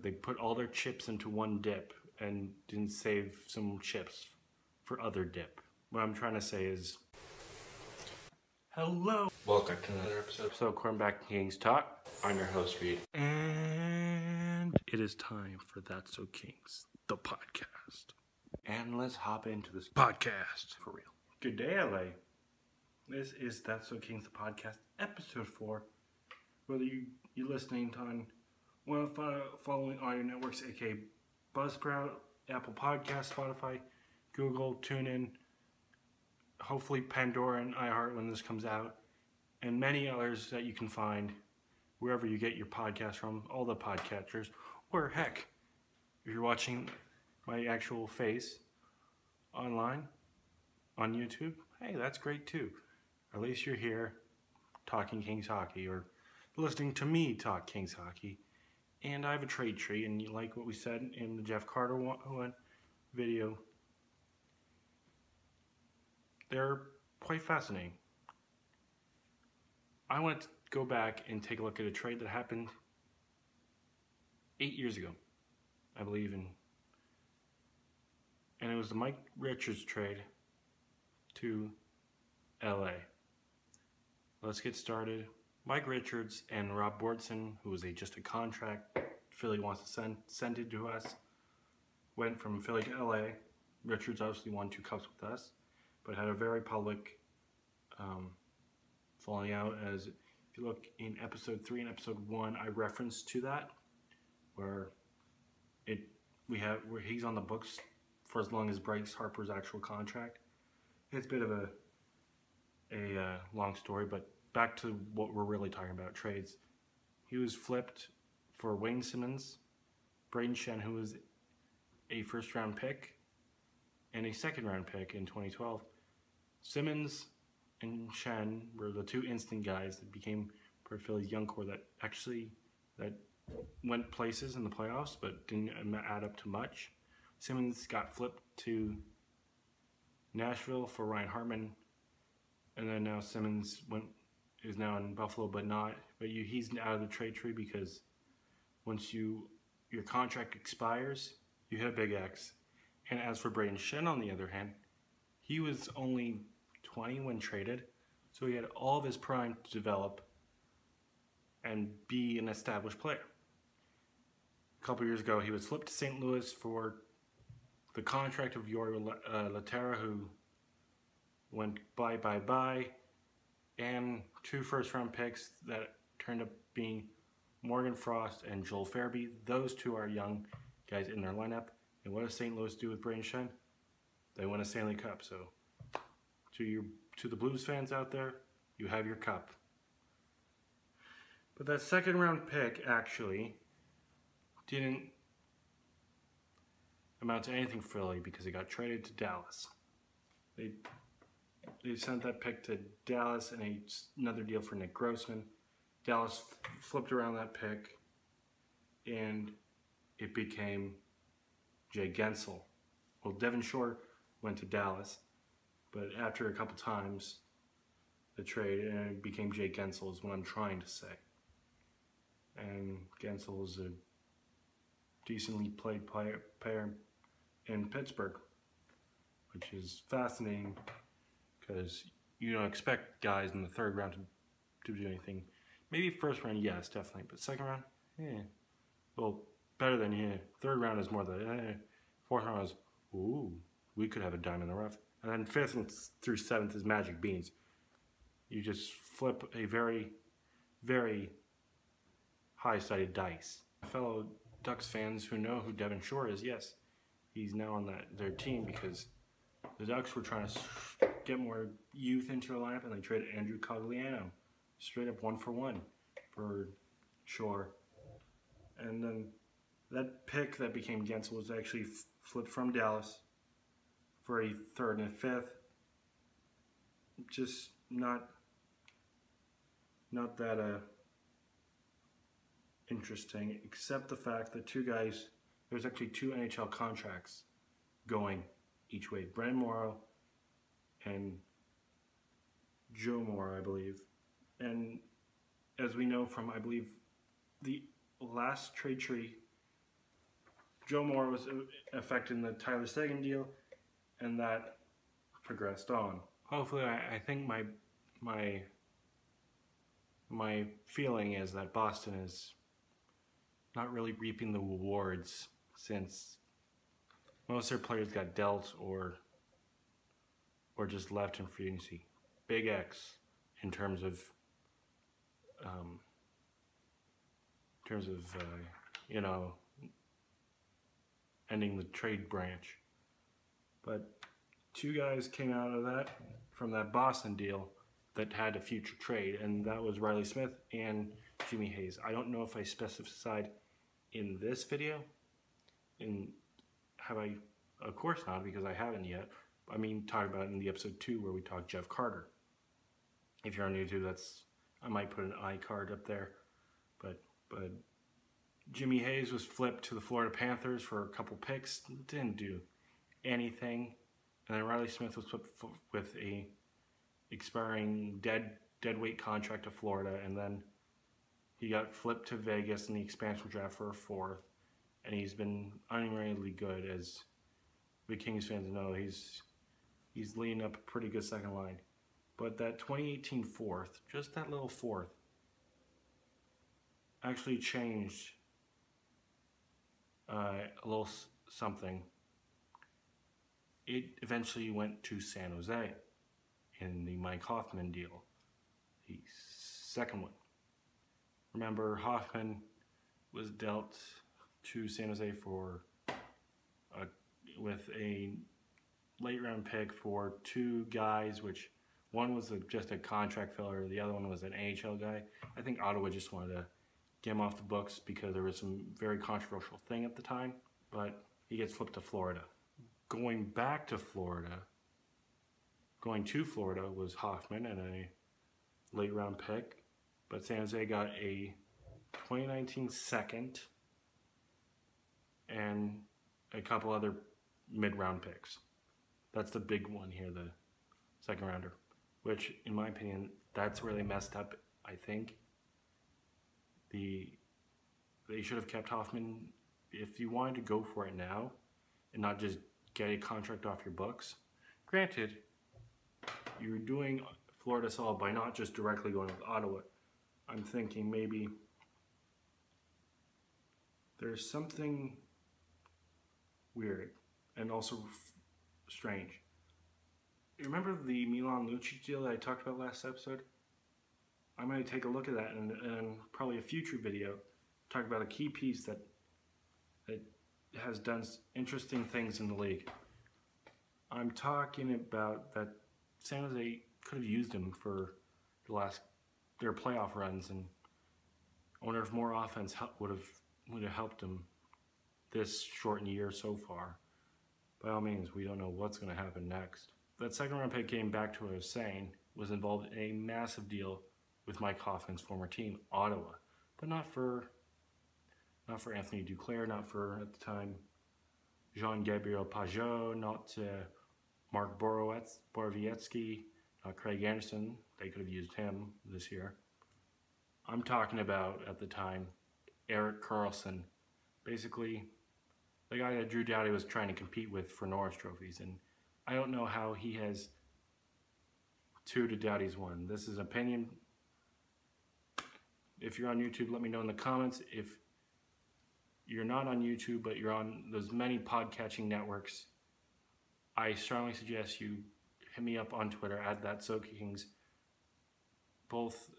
They put all their chips into one dip and didn't save some chips for other dip. What I'm trying to say is, hello. Welcome to another episode. So, Cornback Kings Talk. I'm your host, Reed. And it is time for That's So Kings, the podcast. And let's hop into this podcast for real. Good day, LA. This is That's So Kings, the podcast, episode 4. Whether you're listening on one of the following audio networks, aka Buzzsprout, Apple Podcasts, Spotify, Google, TuneIn, hopefully Pandora and iHeart when this comes out, and many others that you can find wherever you get your podcast from, all the podcatchers, or heck, if you're watching my actual face online on YouTube, hey, that's great too. At least you're here talking Kings hockey or listening to me talk Kings hockey. And I have a trade tree, and you like what we said in the Jeff Carter one video. They're quite fascinating. I want to go back and take a look at a trade that happened 8 years ago, I believe in. And it was the Mike Richards trade to LA. Let's get started. Mike Richards and Rob Bortson, who was just a contract Philly wants to send it to us, went from Philly to LA. Richards obviously won 2 cups with us, but had a very public falling out. As if you look in episode 3 and episode 1, I referenced to that, where he's on the books for as long as Bryce Harper's actual contract. It's a bit of a long story, but back to what we're really talking about, trades. He was flipped for Wayne Simmonds, Brayden Schenn, who was a first-round pick, and a second-round pick in 2012. Simmonds and Schenn were the 2 instant guys that became part of Philly's young core that went places in the playoffs, but didn't add up to much. Simmonds got flipped to Nashville for Ryan Hartman, and then now Simmonds is now in Buffalo, but he's out of the trade tree because once your contract expires, you hit a big X. And as for Brayden Schenn, on the other hand, he was only 20 when traded, so he had all of his prime to develop and be an established player. A couple years ago, he was flipped to St. Louis for the contract of Jori Lehtera, who went bye, and 2 first-round picks that turned up being Morgan Frost and Joel Farabee. Those 2 are young guys in their lineup. And what does St. Louis do with Brayden Schenn? They win a Stanley Cup. So to the Blues fans out there, you have your cup. But that second-round pick actually didn't amount to anything for Philly because it got traded to Dallas. They sent that pick to Dallas and another deal for Nick Grossman. Dallas flipped around that pick, and it became Jay Gensel. Well, Devin Shore went to Dallas, but after a couple times, the trade, and it became Jay Gensel is what I'm trying to say. And Gensel is a decently played player in Pittsburgh, which is fascinating because you don't expect guys in the 3rd round to do anything. Maybe 1st round, yes, definitely, but 2nd round, well, better than 3rd round is more the 4th round is, ooh, we could have a dime in the rough. And then 5th through 7th is magic beans. You just flip a very, very high-sided dice. Fellow Ducks fans who know who Devin Shore is, yes, he's now on their team because the Ducks were trying to get more youth into their lineup, and they traded Andrew Cogliano, straight up 1-for-1 for Shore. And then that pick that became Gensel was actually flipped from Dallas for a 3rd and a 5th. Just not that interesting, except the fact that 2 guys, there's actually 2 NHL contracts going each way. Brandon Morrow and Joe Morrow, I believe. And as we know from, I believe, the last trade tree Joe Moore was affected in the Tyler Seguin deal, and that progressed on. Hopefully, I think my feeling is that Boston is not really reaping the rewards since most of their players got dealt or just left in free agency. Big X in terms of you know, ending the trade branch. But two guys came out of that from that Boston deal that had a future trade, and that was Riley Smith and Jimmy Hayes. I don't know if I specified in this video, have I? Of course not, because I haven't yet. I mean, talk about it in the episode 2 where we talked Jeff Carter. If you're on YouTube, I might put an iCard up there. But Jimmy Hayes was flipped to the Florida Panthers for a couple picks, didn't do anything, and then Riley Smith was flipped with a expiring dead weight contract to Florida, and then he got flipped to Vegas in the expansion draft for a 4th, and he's been unreally good, as the Kings fans know. He's leading up a pretty good second line. But that 2018 4th, just that little 4th, actually changed a little something. It eventually went to San Jose in the Mike Hoffman deal, the second one. Remember, Hoffman was dealt to San Jose with a late round pick for 2 guys, which one was just a contract filler, the other one was an AHL guy. I think Ottawa just wanted to get him off the books because there was some very controversial thing at the time, but he gets flipped to Florida. Going to Florida was Hoffman and a late round pick, but San Jose got a 2019 second and a couple other mid-round picks. That's the big one here, the second rounder, which in my opinion, that's where they messed up. I think they should have kept Hoffman. If you wanted to go for it now and not just get a contract off your books, granted, you're doing Florida solid by not just directly going with Ottawa. I'm thinking maybe there's something weird and also strange. You remember the Milan Lucic deal that I talked about last episode? I'm going to take a look at that and probably a future video talk about a key piece that has done interesting things in the league. I'm talking about that San Jose could have used him for their playoff runs, and I wonder if more offense would have helped him this shortened year so far. By all means, we don't know what's going to happen next. That second round pick came back to what I was saying, was involved in a massive deal with Mike Hoffman's former team, Ottawa, but not for Anthony Duclair, not for, at the time, Jean-Gabriel Pageau, not Mark Borowiecki, not Craig Anderson. They could have used him this year. I'm talking about, at the time, Erik Karlsson, basically the guy that Drew Doughty was trying to compete with for Norris trophies, and I don't know how he has 2 to Doughty's 1. This is opinion. If you're on YouTube, let me know in the comments. If you're not on YouTube, but you're on those many podcatching networks, I strongly suggest you hit me up on Twitter at @SoKings. Both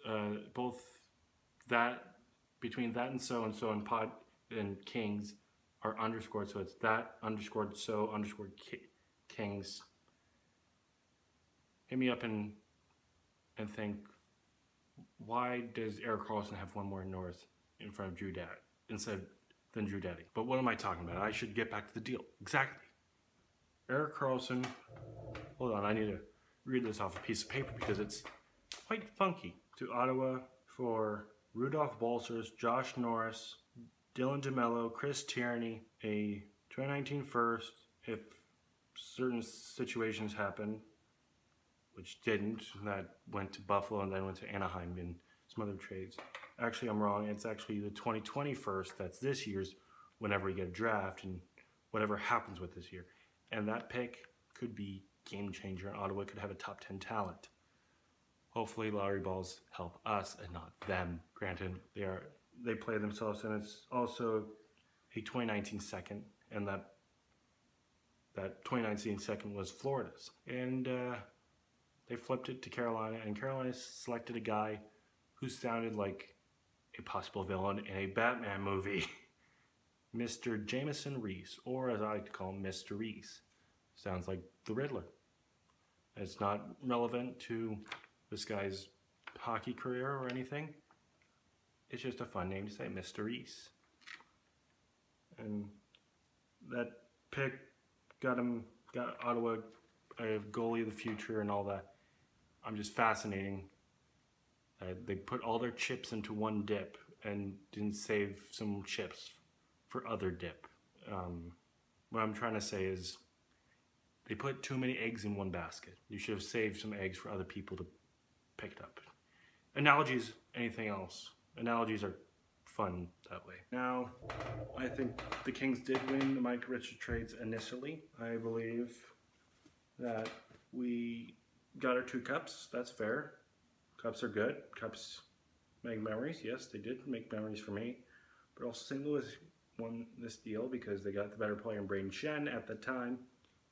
that, between that and so and pod and Kings are underscored, so it's that_so_Kings. Hit me up and think, why does Erik Karlsson have 1 more North in front of Drew Doughty than Drew Doughty? But what am I talking about? I should get back to the deal. Exactly. Erik Karlsson, hold on, I need to read this off a piece of paper because it's quite funky. To Ottawa for Rudolph Balcers, Josh Norris, Dylan DeMello, Chris Tierney, a 2019 first, if certain situations happen, which didn't, that went to Buffalo and then went to Anaheim in some other trades. Actually, I'm wrong. It's actually the 2020 first. That's this year's whenever we get a draft and whatever happens with this year. And that pick could be game changer, and Ottawa could have a top 10 talent. Hopefully Lottery balls help us and not them. Granted, they play themselves, and it's also a 2019 second, and that 2019 second was Florida's. And they flipped it to Carolina, and Carolina selected a guy who sounded like a possible villain in a Batman movie. Mr. Jameson Reese, or as I like to call him, Mr. Reese. Sounds like the Riddler. It's not relevant to this guy's hockey career or anything. It's just a fun name to say, Mr. Reese. And that pick got Ottawa a goalie of the future and all that. I'm just fascinating. They put all their chips into one dip and didn't save some chips for other dip. What I'm trying to say is they put too many eggs in one basket. You should have saved some eggs for other people to pick it up. Analogies, anything else. Analogies are fun that way. Now, I think the Kings did win the Mike Richards trades initially. I believe that we got our 2 cups. That's fair. Cups are good. Cups make memories. Yes, they did make memories for me. But also St. Louis won this deal because they got the better player in Braden Shen at the time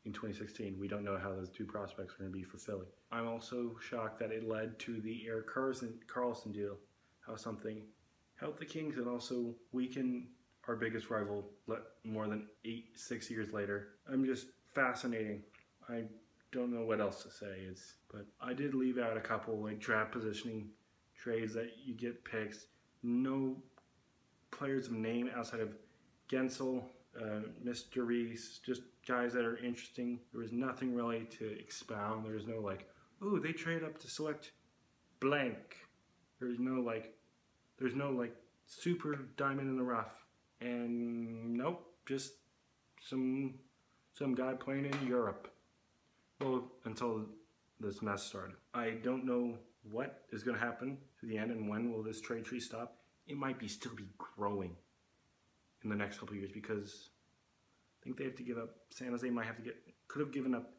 in 2016. We don't know how those 2 prospects are going to be for Philly. I'm also shocked that it led to the Erik Karlsson deal. How something helped the Kings and also weaken our biggest rival more than 6 years later. I'm just fascinating. I don't know what else to say. But I did leave out a couple like draft positioning trades that you get picks. No players of name outside of Gensel, Mr. Reese, just guys that are interesting. There was nothing really to expound. There's no like, ooh, they trade up to select blank. There's no like super diamond in the rough. And nope, just some guy playing in Europe. Well, until this mess started. I don't know what is going to happen to the end and when will this trade tree stop. It might still be growing in the next couple of years because I think they have to give up. San Jose could have given up.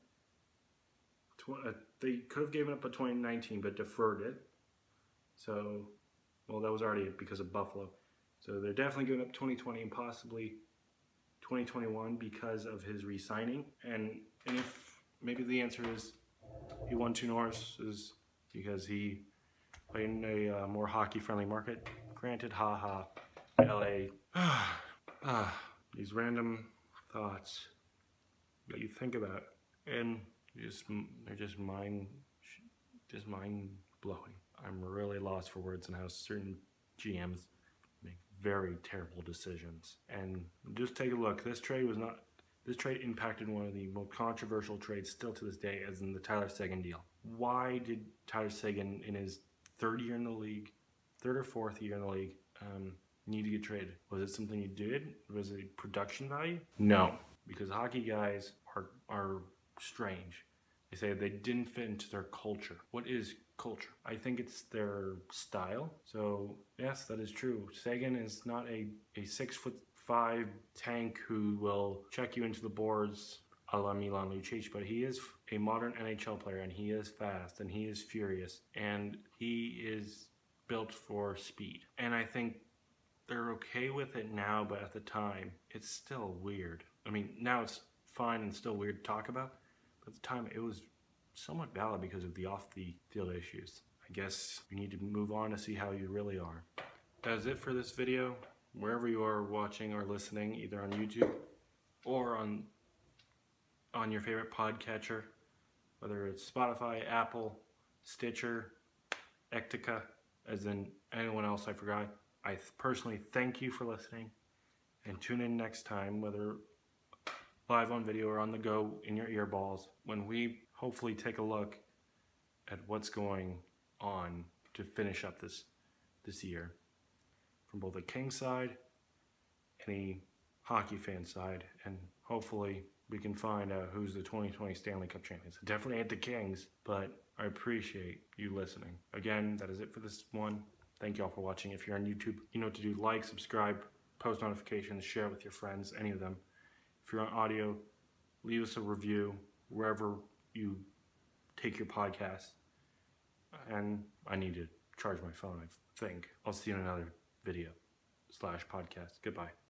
They could have given up a 2019 but deferred it. So, well, that was already because of Buffalo. So they're definitely giving up 2020 and possibly 2021 because of his re-signing. And if maybe the answer is he won 2 Norris is because he played in a more hockey-friendly market. Granted, haha, LA. These random thoughts that you think about, and they're just mind blowing. I'm really lost for words on how certain GMs make very terrible decisions. And just take a look. This trade impacted one of the most controversial trades still to this day, as in the Tyler Seguin deal. Why did Tyler Seguin, in his 3rd year in the league, 3rd or 4th year in the league, need to get traded? Was it something you did? Was it production value? No, because hockey guys are strange. They say they didn't fit into their culture. What is culture? I think it's their style. So yes, that is true. Seguin is not a 6'5" tank who will check you into the boards a la Milan Lucic, but he is a modern NHL player, and he is fast, and he is furious, and he is built for speed. And I think they're okay with it now, but at the time, it's still weird. I mean, now it's fine and still weird to talk about, but at the time, it was somewhat valid because of the off-the-field issues. I guess you need to move on to see how you really are. That is it for this video. Wherever you are watching or listening, either on YouTube or on your favorite podcatcher, whether it's Spotify, Apple, Stitcher, Ectica, as in anyone else I forgot. I personally thank you for listening, and tune in next time, whether live on video or on the go in your earballs, when we hopefully take a look at what's going on to finish up this year, from both the Kings side and the hockey fan side, and hopefully we can find out who's the 2020 Stanley Cup champions. It definitely ain't the Kings, but I appreciate you listening. Again, that is it for this one. Thank you all for watching. If you're on YouTube, you know what to do. Like, subscribe, post notifications, share it with your friends, any of them. If you're on audio, leave us a review wherever you take your podcast. And I need to charge my phone, I think. I'll see you in another video / podcast. Goodbye.